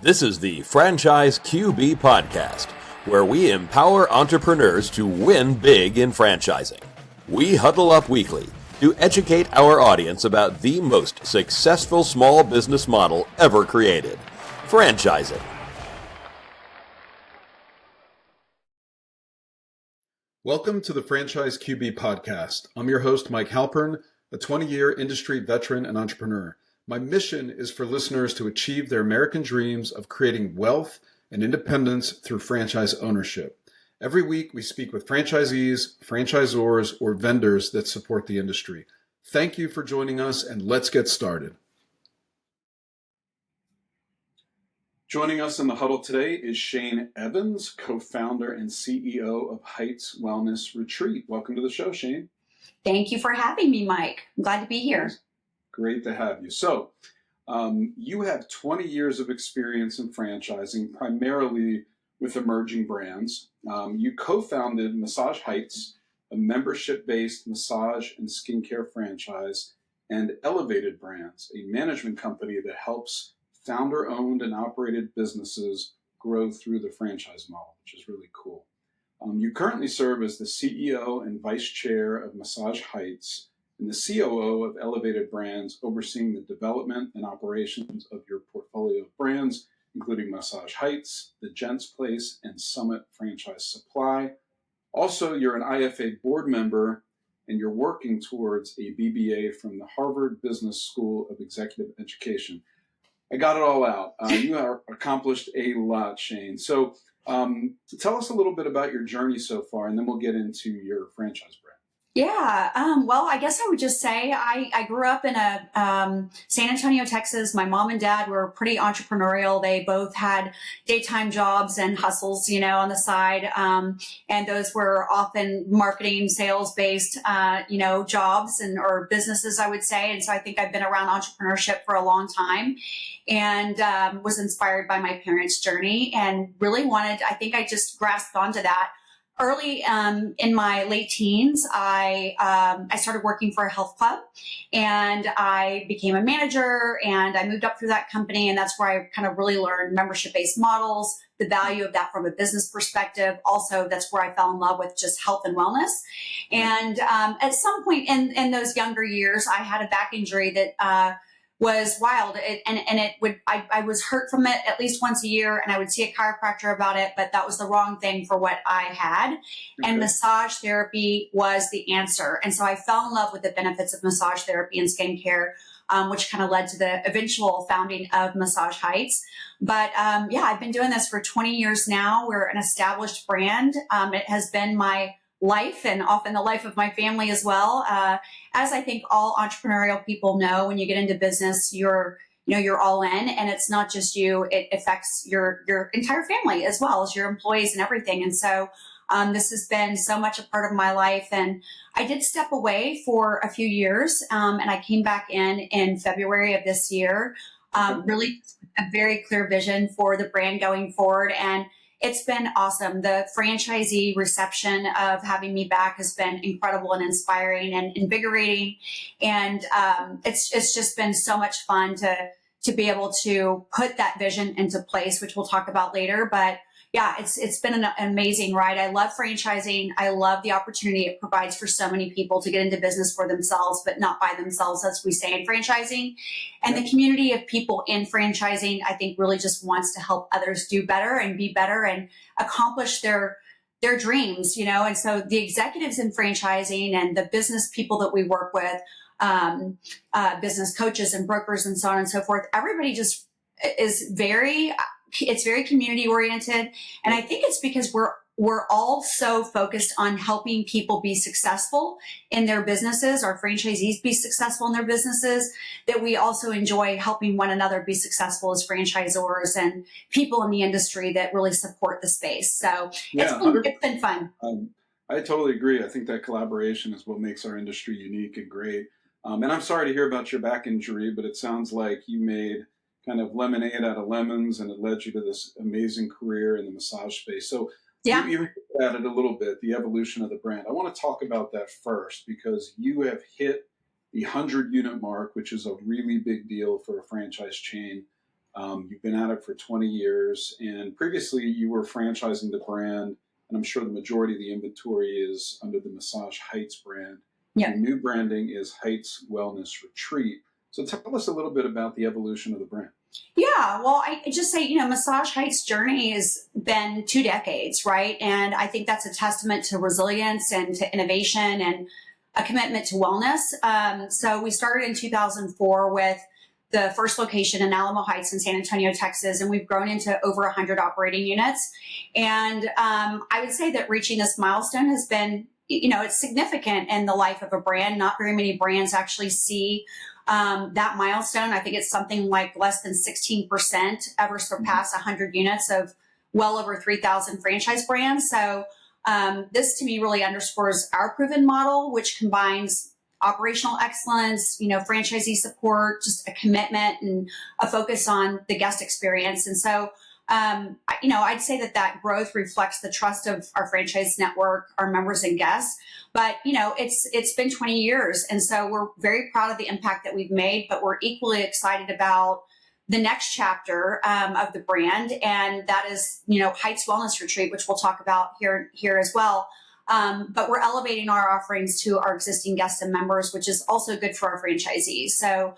This is the Franchise QB Podcast, where we empower entrepreneurs to win big in franchising. We huddle up weekly to educate our audience about the most successful small business model ever created, franchising. Welcome to the Franchise QB Podcast. I'm your host, Mike Halpern, a 20-year industry veteran and entrepreneur. My mission is for listeners to achieve their American dreams of creating wealth and independence through franchise ownership. Every week, we speak with franchisees, franchisors, or vendors that support the industry. Thank you for joining us, and let's get started. Joining us in the huddle today is Shane Evans, co-founder and CEO of Heights Wellness Retreat. Welcome to the show, Shane. Thank you for having me, Mike. I'm glad to be here. Great to have you. So, you have 20 years of experience in franchising, primarily with emerging brands. You co-founded Massage Heights, a membership-based massage and skincare franchise, and Elevated Brands, a management company that helps founder-owned and operated businesses grow through the franchise model, which is really cool. You currently serve as the CEO and vice chair of Massage Heights and the COO of Elevated Brands, overseeing the development and operations of your portfolio of brands, including Massage Heights, The Gents Place, and Summit Franchise Supply. Also, you're an IFA board member, and you're working towards a BBA from the Harvard Business School of Executive Education. I got it all out. You have accomplished a lot, Shane. So tell us a little bit about your journey so far, and then we'll get into your franchise brand. Yeah, well, I guess I would just say I grew up in San Antonio, Texas. My mom and dad were pretty entrepreneurial. They both had daytime jobs and hustles, on the side. And those were often marketing, sales-based, jobs or businesses, I would say. And so I think I've been around entrepreneurship for a long time and was inspired by my parents' journey and really I think I just grasped onto that. Early in my late teens, I started working for a health club, and I became a manager, and I moved up through that company, and that's where I kind of really learned membership-based models, the value of that from a business perspective. Also, that's where I fell in love with just health and wellness. And at some point in those younger years, I had a back injury that was wild. I was hurt from it at least once a year, and I would see a chiropractor about it, but that was the wrong thing for what I had. Okay. And massage therapy was the answer. And so I fell in love with the benefits of massage therapy and skincare, which kind of led to the eventual founding of Massage Heights. But I've been doing this for 20 years now. We're an established brand. It has been my life and often the life of my family as well. As I think all entrepreneurial people know, when you get into business, you're all in, and it's not just you, it affects your entire family as well as your employees and everything. And so this has been so much a part of my life. And I did step away for a few years, and I came back in February of this year, really a very clear vision for the brand going forward. And it's been awesome. The franchisee reception of having me back has been incredible and inspiring and invigorating. And it's just been so much fun to be able to put that vision into place, which we'll talk about later. But yeah, it's been an amazing ride. I love franchising. I love the opportunity it provides for so many people to get into business for themselves, but not by themselves, as we say in franchising. And the community of people in franchising, I think, really just wants to help others do better and be better and accomplish their dreams, And so the executives in franchising and the business people that we work with, business coaches and brokers and so on and so forth, everybody just is it's very community oriented. And I think it's because we're all so focused on helping people be successful in their businesses, our franchisees be successful in their businesses, that we also enjoy helping one another be successful as franchisors and people in the industry that really support the space. So it's been fun. I totally agree. I think that collaboration is what makes our industry unique and great. And I'm sorry to hear about your back injury, but it sounds like you made kind of lemonade out of lemons, and it led you to this amazing career in the massage space. So you added a little bit, the evolution of the brand. I want to talk about that first, because you have hit the 100-unit mark, which is a really big deal for a franchise chain. You've been at it for 20 years, and previously you were franchising the brand, and I'm sure the majority of the inventory is under the Massage Heights brand. Yeah. Your new branding is Heights Wellness Retreat. So tell us a little bit about the evolution of the brand. Yeah, well, I just say, Massage Heights' journey has been 2 decades, right? And I think that's a testament to resilience and to innovation and a commitment to wellness. So we started in 2004 with the first location in Alamo Heights in San Antonio, Texas, and we've grown into over 100 operating units. And I would say that reaching this milestone has been, it's significant in the life of a brand. Not very many brands actually see that milestone. I think it's something like less than 16% ever surpass 100 units of well over 3,000 franchise brands. So this to me really underscores our proven model, which combines operational excellence, franchisee support, just a commitment and a focus on the guest experience. And so, I'd say that growth reflects the trust of our franchise network, our members and guests. But, it's been 20 years. And so we're very proud of the impact that we've made, but we're equally excited about the next chapter of the brand. And that is, Heights Wellness Retreat, which we'll talk about here as well. But we're elevating our offerings to our existing guests and members, which is also good for our franchisees. So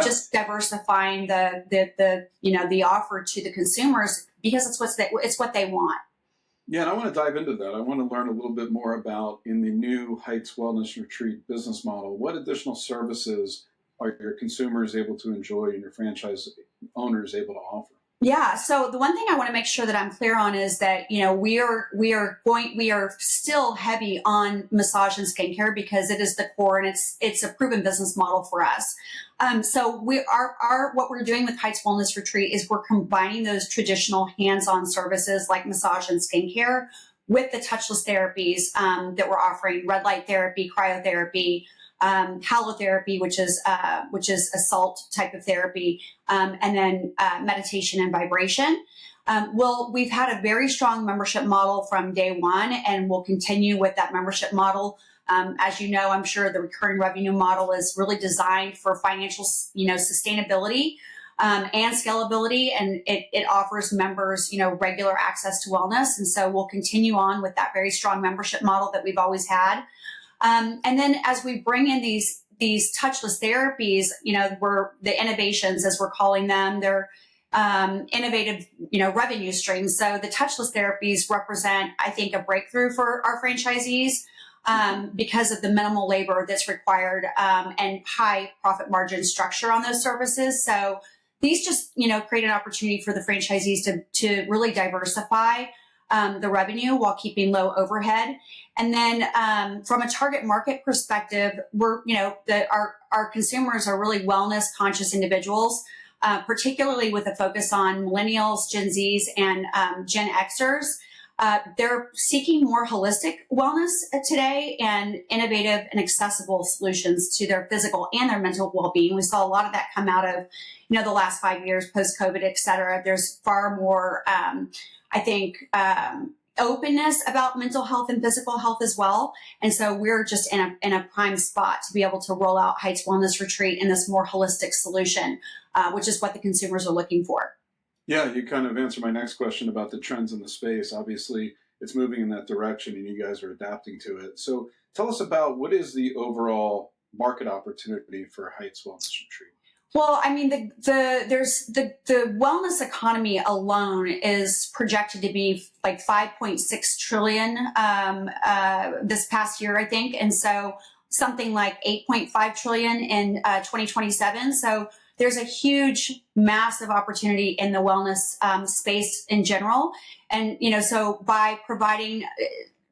just diversifying the offer to the consumers, because it's what they want. Yeah, and I want to dive into that. I want to learn a little bit more about, in the new Heights Wellness Retreat business model, what additional services are your consumers able to enjoy and your franchise owners able to offer? Yeah. So the one thing I want to make sure that I'm clear on is that, we are still heavy on massage and skincare because it is the core and it's a proven business model for us. So what we're doing with Heights Wellness Retreat is we're combining those traditional hands-on services like massage and skincare with the touchless therapies that we're offering: red light therapy, cryotherapy, halotherapy, which is a salt type of therapy, and then meditation and vibration. We've had a very strong membership model from day one, and we'll continue with that membership model. As you know, I'm sure the recurring revenue model is really designed for financial, sustainability and scalability, and it offers members, regular access to wellness. And so we'll continue on with that very strong membership model that we've always had. And then as we bring in these touchless therapies, we're the innovations, as we're calling them, they're innovative, revenue streams. So the touchless therapies represent, I think, a breakthrough for our franchisees because of the minimal labor that's required and high profit margin structure on those services. So these just, create an opportunity for the franchisees to really diversify the revenue while keeping low overhead. And then from a target market perspective, our consumers are really wellness conscious individuals, particularly with a focus on millennials, Gen Zs, and Gen Xers. They're seeking more holistic wellness today and innovative and accessible solutions to their physical and their mental well-being. We saw a lot of that come out of, the last 5 years, post-COVID, et cetera. There's far more, openness about mental health and physical health as well. And so we're just in a prime spot to be able to roll out Heights Wellness Retreat in this more holistic solution, which is what the consumers are looking for. Yeah, you kind of answered my next question about the trends in the space. Obviously, it's moving in that direction and you guys are adapting to it. So tell us about what is the overall market opportunity for Heights Wellness Retreat? Well, I mean, the wellness economy alone is projected to be like 5.6 trillion this past year, I think. And so something like 8.5 trillion in 2027. So there's a huge, massive opportunity in the wellness space in general. And, so by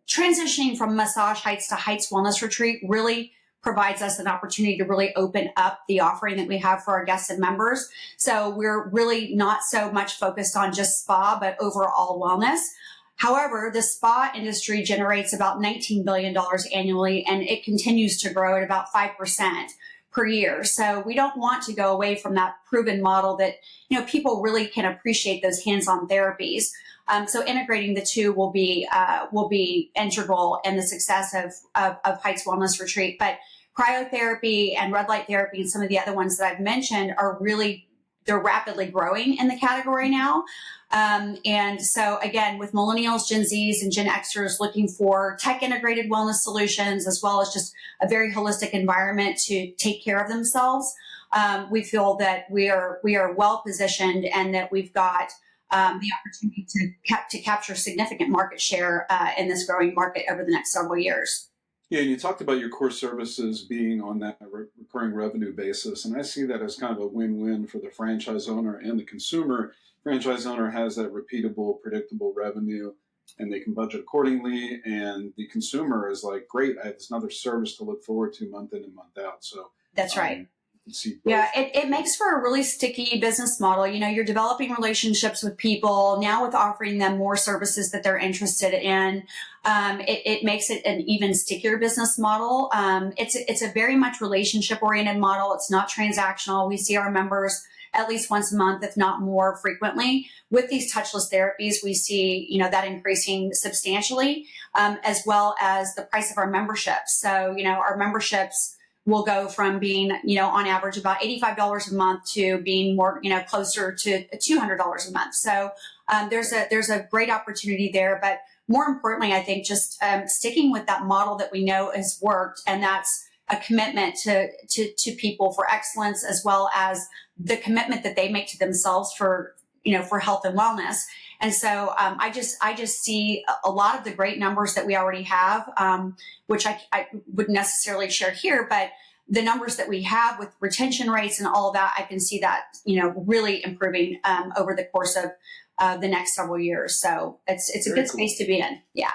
transitioning from Massage Heights to Heights Wellness Retreat really provides us an opportunity to really open up the offering that we have for our guests and members. So we're really not so much focused on just spa, but overall wellness. However, the spa industry generates about $19 billion annually, and it continues to grow at about 5% per year. So we don't want to go away from that proven model that, people really can appreciate those hands-on therapies. So integrating the two will be integral in the success of Heights Wellness Retreat. But cryotherapy and red light therapy and some of the other ones that I've mentioned are really they're rapidly growing in the category now. And so again, with millennials, Gen Zs, and Gen Xers looking for tech integrated wellness solutions, as well as just a very holistic environment to take care of themselves, we feel that we are well positioned, and that we've got the opportunity to capture significant market share in this growing market over the next several years. Yeah, and you talked about your core services being on that recurring revenue basis, and I see that as kind of a win-win for the franchise owner and the consumer. Franchise owner has that repeatable, predictable revenue, and they can budget accordingly, and the consumer is like, great, I have this another service to look forward to month in and month out. So that's right. Yeah, it makes for a really sticky business model. You know, you're developing relationships with people now with offering them more services that they're interested in. It makes it an even stickier business model. It's a very much relationship oriented model. It's not transactional. We see our members at least once a month, if not more frequently. With these touchless therapies, we see, you know, that increasing substantially, as well as the price of our memberships. So, you know, our memberships will go from being, you know, on average about $85 a month to being more, you know, closer to $200 a month. So there's a great opportunity there. But more importantly, I think just sticking with that model that we know has worked, and that's a commitment to people for excellence, as well as the commitment that they make to themselves for, you know, for health and wellness. And so I just see a lot of the great numbers that we already have, which I wouldn't necessarily share here, but the numbers that we have with retention rates and all of that, I can see that, you know, really improving over the course of the next several years. So it's a good space to be in. Yeah.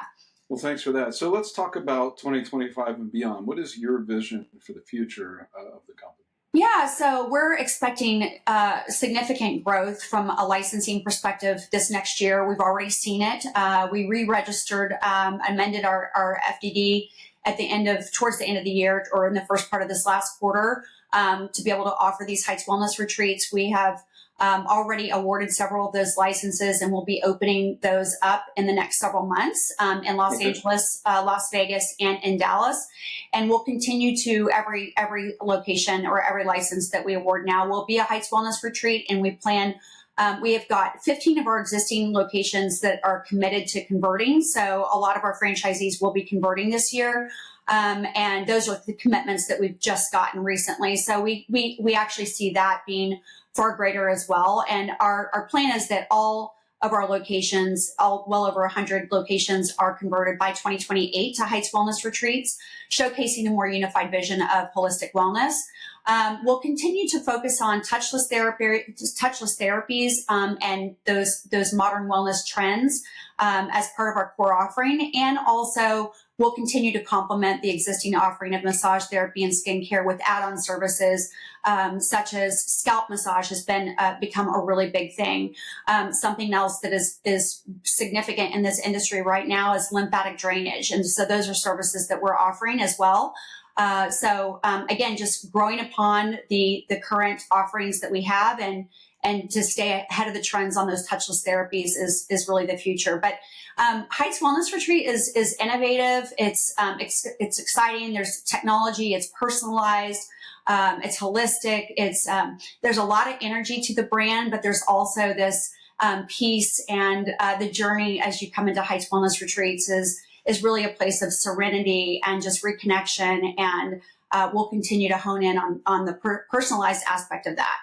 Well, thanks for that. So let's talk about 2025 and beyond. What is your vision for the future of the company? Yeah, so we're expecting significant growth from a licensing perspective this next year. We've already seen it. We re-registered, amended our FDD towards the end of the year, or in the first part of this last quarter, to be able to offer these Heights Wellness retreats. We have already awarded several of those licenses, and we'll be opening those up in the next several months in Los Angeles, Las Vegas, and in Dallas. And we'll continue to every location or every license that we award now will be a Heights Wellness retreat. And we plan, we have got 15 of our existing locations that are committed to converting. So a lot of our franchisees will be converting this year. And those are the commitments that we've just gotten recently. So we actually see that being far greater as well. And our plan is that all of our locations, well over 100 locations, are converted by 2028 to Heights Wellness retreats, showcasing a more unified vision of holistic wellness. We'll continue to focus on touchless therapies and those modern wellness trends as part of our core offering. And also, we'll continue to complement the existing offering of massage therapy and skincare with add-on services, such as scalp massage has become a really big thing. Something else that is significant in this industry right now is lymphatic drainage. And so those are services that we're offering as well. So again, just growing upon the current offerings that we have, and to stay ahead of the trends on those touchless therapies is really the future. But Heights Wellness Retreat is innovative. It's exciting. There's technology. It's personalized. It's holistic. There's a lot of energy to the brand, but there's also this peace, and the journey as you come into Heights Wellness Retreats is really a place of serenity and just reconnection. And we'll continue to hone in on the personalized aspect of that.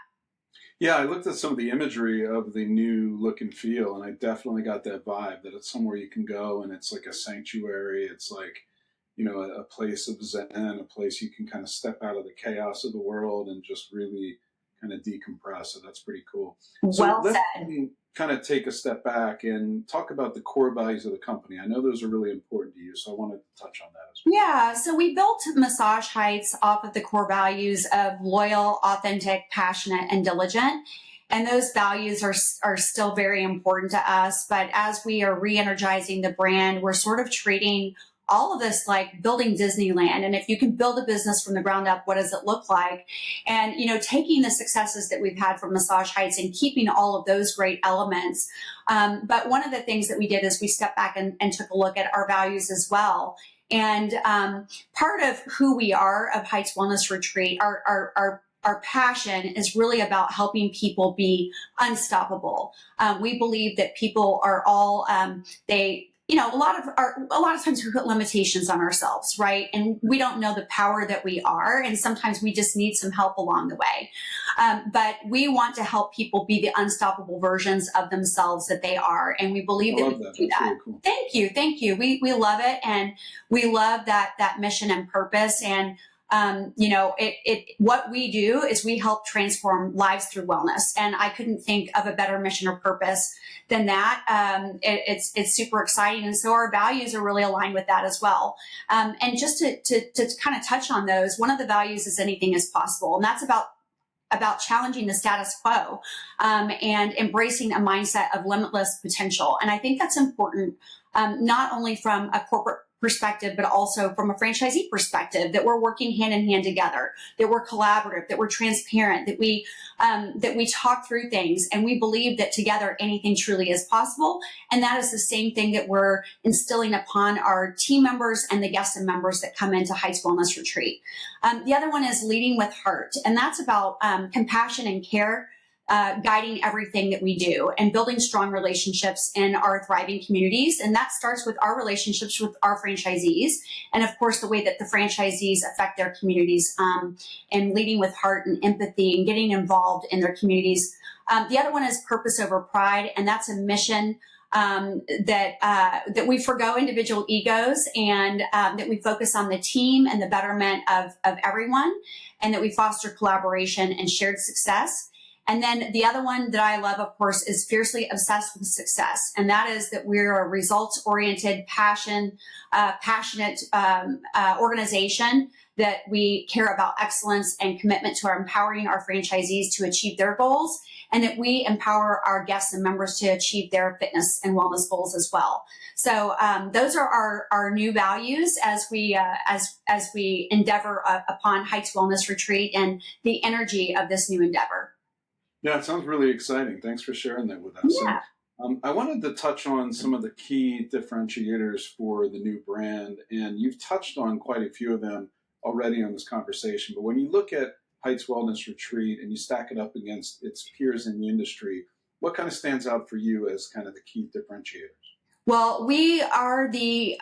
Yeah, I looked at some of the imagery of the new look and feel, and I definitely got that vibe that it's somewhere you can go, and it's like a sanctuary. It's like, you know, a place of zen, a place you can kind of step out of the chaos of the world and just really kind of decompress. So that's pretty cool. Well so said. Let's kind of take a step back and talk about the core values of the company. I know those are really important to you, so I wanted to touch on that as well. Yeah, so we built Massage Heights off of the core values of loyal, authentic, passionate, and diligent. And those values are still very important to us. But as we are re-energizing the brand, we're sort of treating all of this like building Disneyland. And if you can build a business from the ground up, what does it look like? And, you know, taking the successes that we've had from Massage Heights and keeping all of those great elements. But one of the things that we did is we stepped back and took a look at our values as well. And part of who we are of Heights Wellness Retreat, our our passion is really about helping people be unstoppable. We believe that people are all, a lot of times we put limitations on ourselves, right? And we don't know the power that we are. And sometimes we just need some help along the way. But we want to help people be the unstoppable versions of themselves that they are. And we believe that we can do that. Really cool. Thank you. Thank you. We love it. And we love that mission and purpose. And what we do is we help transform lives through wellness. And I couldn't think of a better mission or purpose than that. It's super exciting. And so our values are really aligned with that as well. And just to kind of touch on those, one of the values is anything is possible. And that's about challenging the status quo, and embracing a mindset of limitless potential. And I think that's important, not only from a corporate perspective, but also from a franchisee perspective, that we're working hand in hand together, that we're collaborative, that we're transparent, that we talk through things, and we believe that together anything truly is possible. And that is the same thing that we're instilling upon our team members and the guests and members that come into Heights Wellness Retreat. The other one is leading with heart, and that's about compassion and care, guiding everything that we do, and building strong relationships in our thriving communities. And that starts with our relationships with our franchisees, and of course the way that the franchisees affect their communities, and leading with heart and empathy and getting involved in their communities. The other one is purpose over pride, and that's a mission that we forgo individual egos, and that we focus on the team and the betterment of everyone, and that we foster collaboration and shared success. And then the other one that I love, of course, is fiercely obsessed with success. And that is that we're a results-oriented, passionate organization, that we care about excellence and commitment to empowering our franchisees to achieve their goals, and that we empower our guests and members to achieve their fitness and wellness goals as well. So those are our new values as we endeavor upon Heights Wellness Retreat and the energy of this new endeavor. Yeah, it sounds really exciting. Thanks for sharing that with us. Yeah. And, I wanted to touch on some of the key differentiators for the new brand, and you've touched on quite a few of them already on this conversation. But when you look at Heights Wellness Retreat and you stack it up against its peers in the industry, what kind of stands out for you as kind of the key differentiators? Well, we are the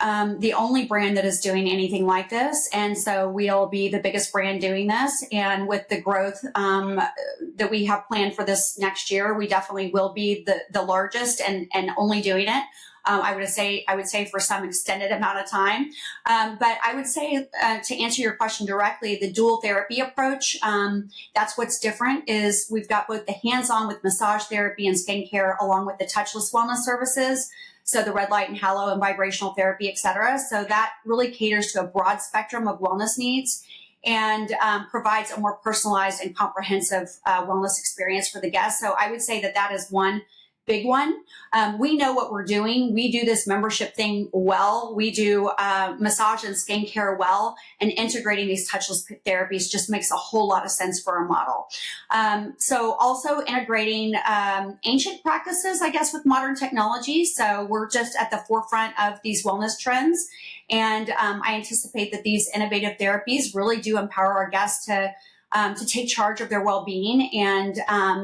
only brand that is doing anything like this, and so we'll be the biggest brand doing this. And with the growth that we have planned for this next year, we definitely will be the largest and only doing it. I would say for some extended amount of time. But I would say, to answer your question directly, the dual therapy approach, that's what's different, is we've got both the hands-on with massage therapy and skincare, along with the touchless wellness services. So the red light and halo and vibrational therapy, et cetera. So that really caters to a broad spectrum of wellness needs, and provides a more personalized and comprehensive wellness experience for the guests. So I would say that is one big one. We know what we're doing. We do this membership thing well. We do massage and skincare well, and integrating these touchless therapies just makes a whole lot of sense for our model. So also integrating ancient practices, I guess, with modern technology. So we're just at the forefront of these wellness trends. And I anticipate that these innovative therapies really do empower our guests to take charge of their well-being, and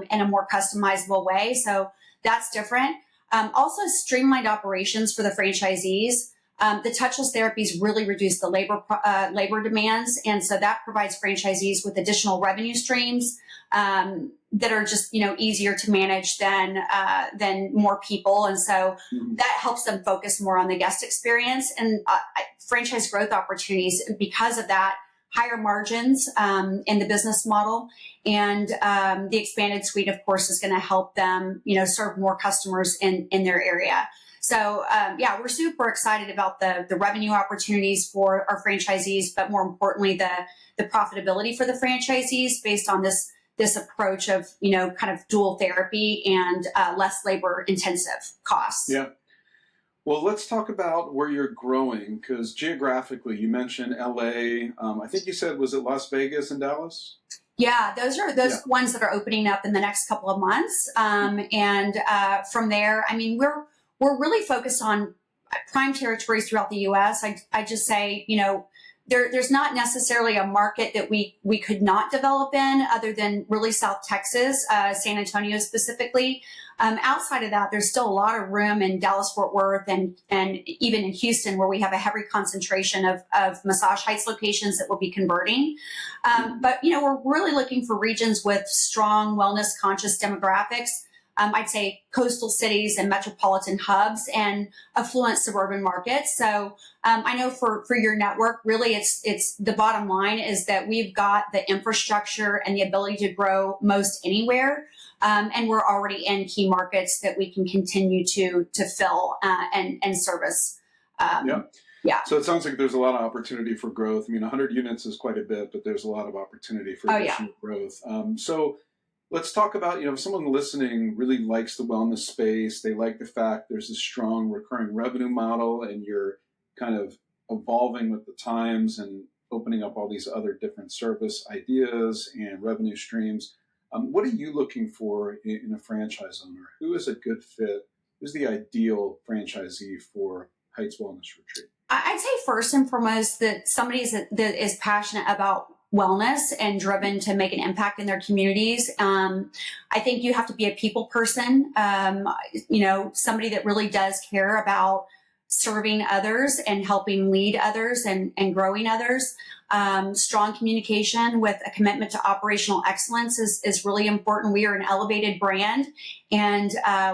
in a more customizable way. So that's different. Also, streamlined operations for the franchisees. The touchless therapies really reduce the labor demands, and so that provides franchisees with additional revenue streams that are just easier to manage than more people, and so that helps them focus more on the guest experience and franchise growth opportunities because of that. Higher margins in the business model, and the expanded suite, of course, is going to help them, serve more customers in their area. So, we're super excited about the revenue opportunities for our franchisees, but more importantly, the profitability for the franchisees based on this approach of, kind of dual therapy and less labor intensive costs. Yeah. Well, let's talk about where you're growing, because geographically, you mentioned LA. I think you said, was it Las Vegas and Dallas? Yeah, those are ones that are opening up in the next couple of months. And from there, I mean, we're really focused on prime territories throughout the U.S. I just say, there's not necessarily a market that we could not develop in other than really South Texas, San Antonio specifically. Outside of that, there's still a lot of room in Dallas, Fort Worth, and even in Houston, where we have a heavy concentration of Massage Heights locations that will be converting. But, we're really looking for regions with strong wellness conscious demographics. I'd say coastal cities and metropolitan hubs and affluent suburban markets. So I know for your network, really it's the bottom line is that we've got the infrastructure and the ability to grow most anywhere. And we're already in key markets that we can continue to fill and service. Yeah. So it sounds like there's a lot of opportunity for growth. I mean, 100 units is quite a bit, but there's a lot of opportunity for additional growth. So let's talk about, if someone listening really likes the wellness space, they like the fact there's a strong recurring revenue model and you're kind of evolving with the times and opening up all these other different service ideas and revenue streams. What are you looking for in a franchise owner? Who is a good fit? Who's the ideal franchisee for Heights Wellness Retreat? I'd say first and foremost that somebody that is passionate about wellness and driven to make an impact in their communities. I think you have to be a people person, somebody that really does care about serving others and helping lead others and growing others. Strong communication with a commitment to operational excellence is really important. We are an elevated brand, and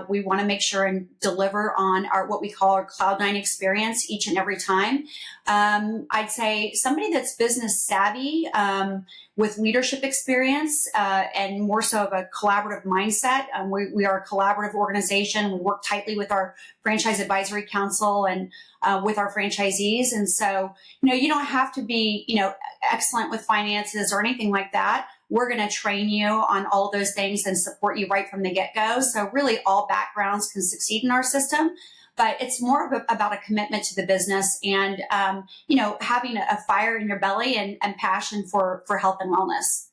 we want to make sure and deliver on what we call our Cloud9 experience each and every time. I'd say somebody that's business savvy with leadership experience and more so of a collaborative mindset. We are a collaborative organization. We work tightly with our Franchise Advisory Council and with our franchisees. And so, you don't have to be, excellent with finances or anything like that. We're going to train you on all of those things and support you right from the get-go. So really all backgrounds can succeed in our system, but it's more about a commitment to the business and, having a fire in your belly and passion for health and wellness.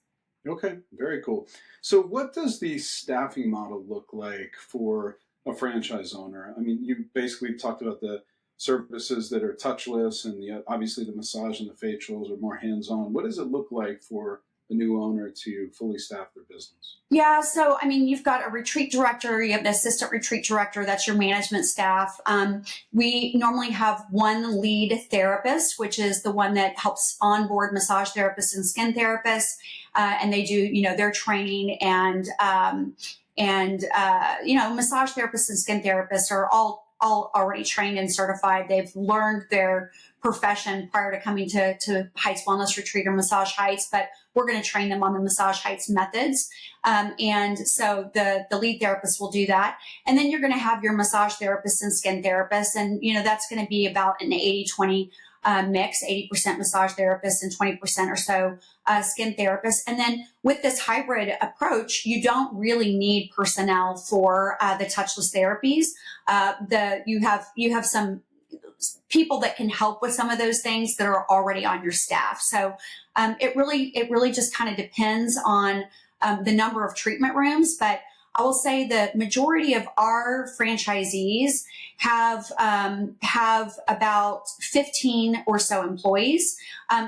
Okay, very cool. So what does the staffing model look like for a franchise owner? I mean, you basically talked about the services that are touchless and obviously the massage and the facials are more hands-on. What does it look like for a new owner to fully staff their business? Yeah, so you've got a retreat director, you have an assistant retreat director, that's your management staff. We normally have one lead therapist, which is the one that helps onboard massage therapists and skin therapists, and they do, their training and massage therapists and skin therapists are all already trained and certified. They've learned their profession prior to coming to Heights Wellness Retreat or Massage Heights, but we're going to train them on the Massage Heights methods. And so the lead therapist will do that. And then you're going to have your massage therapists and skin therapists. And, that's going to be about an 80-20 mix, 80% massage therapists and 20% or so skin therapists. And then with this hybrid approach, you don't really need personnel for the touchless therapies. You have some people that can help with some of those things that are already on your staff. So it really just kind of depends on the number of treatment rooms, but I will say the majority of our franchisees have about 15 or so employees.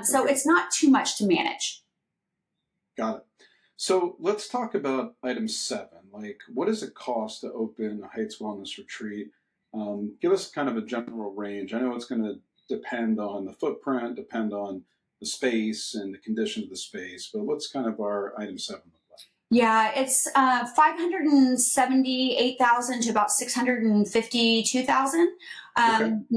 So it's not too much to manage. Got it. So let's talk about item 7. Like, what does it cost to open a Heights Wellness Retreat? Give us kind of a general range. I know it's going to depend on the footprint, depend on the space and the condition of the space, but what's kind of our item 7 look like? Yeah, it's $578,000 to about $652,000.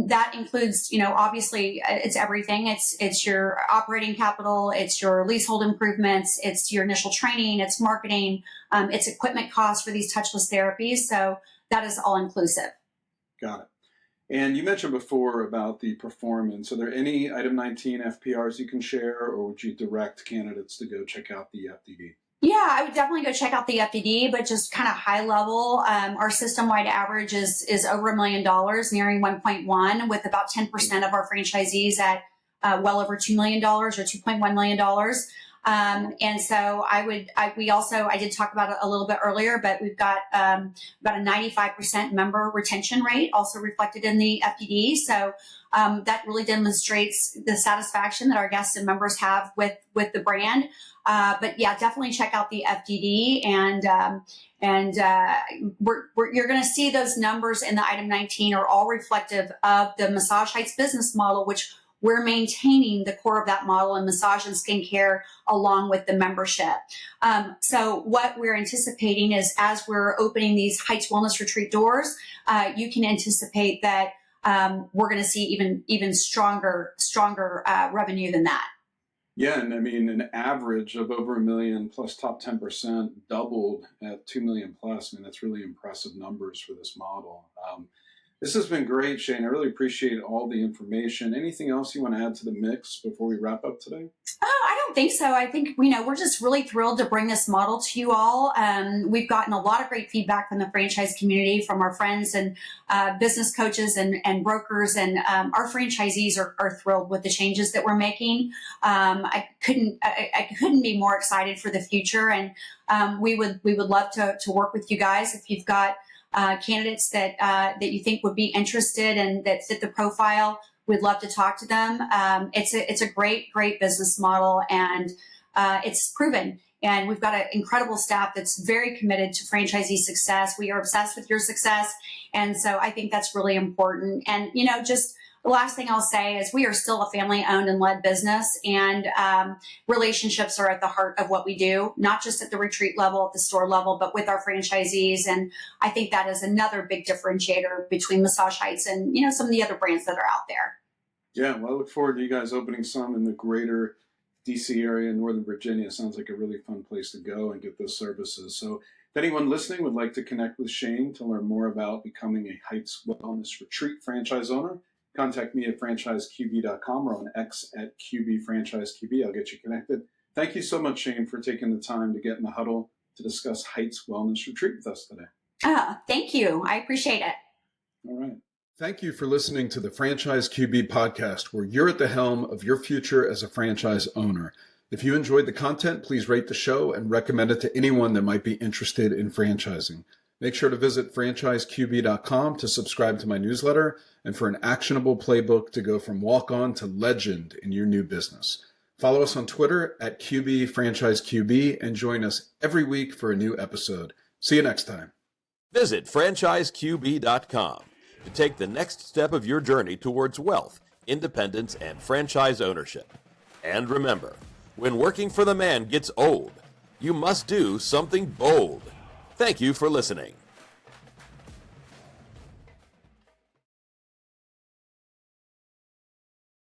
That includes, obviously it's everything. It's your operating capital, it's your leasehold improvements, it's your initial training, it's marketing, it's equipment costs for these touchless therapies. So that is all inclusive. Got it. And you mentioned before about the performance. Are there any item 19 FPRs you can share, or would you direct candidates to go check out the FDD? Yeah, I would definitely go check out the FDD, but just kind of high level. Our system-wide average is over $1 million, nearing 1.1, with about 10% of our franchisees at well over $2 million or $2.1 million. And so I did talk about it a little bit earlier, but we've got about a 95% member retention rate also reflected in the FDD. So that really demonstrates the satisfaction that our guests and members have with the brand. But yeah, definitely check out the FDD, and you're going to see those numbers in the item 19 are all reflective of the Massage Heights business model, which we're maintaining the core of that model in massage and skincare along with the membership. So what we're anticipating is as we're opening these Heights Wellness Retreat doors, you can anticipate that we're going to see even stronger revenue than that. Yeah, and I mean, an average of over $1 million plus top 10% doubled at $2 million plus. I mean, that's really impressive numbers for this model. This has been great, Shane. I really appreciate all the information. Anything else you want to add to the mix before we wrap up today? Oh, I don't think so. I think, we're just really thrilled to bring this model to you all. We've gotten a lot of great feedback from the franchise community, from our friends and business coaches and brokers, and our franchisees are thrilled with the changes that we're making. I couldn't be more excited for the future, and we would love to work with you guys if you've got candidates that you think would be interested and that fit the profile. We'd love to talk to them. It's a great business model, and it's proven. And we've got an incredible staff that's very committed to franchisee success. We are obsessed with your success, and so I think that's really important. And just the last thing I'll say is we are still a family-owned and led business, and relationships are at the heart of what we do, not just at the retreat level, at the store level, but with our franchisees. And I think that is another big differentiator between Massage Heights and some of the other brands that are out there. Yeah, well, I look forward to you guys opening some in the greater DC area, Northern Virginia. Sounds like a really fun place to go and get those services. So if anyone listening would like to connect with Shane to learn more about becoming a Heights Wellness Retreat franchise owner, contact me at franchiseqb.com or on X at QBFranchiseQB. I'll get you connected. Thank you so much, Shane, for taking the time to get in the huddle to discuss Heights Wellness Retreat with us today. Thank you. I appreciate it. All right. Thank you for listening to the Franchise QB podcast, where you're at the helm of your future as a franchise owner. If you enjoyed the content, please rate the show and recommend it to anyone that might be interested in franchising. Make sure to visit franchiseqb.com to subscribe to my newsletter and for an actionable playbook to go from walk-on to legend in your new business. Follow us on Twitter at QBFranchiseQB and join us every week for a new episode. See you next time. Visit franchiseqb.com to take the next step of your journey towards wealth, independence, and franchise ownership. And remember, when working for the man gets old, you must do something bold. Thank you for listening.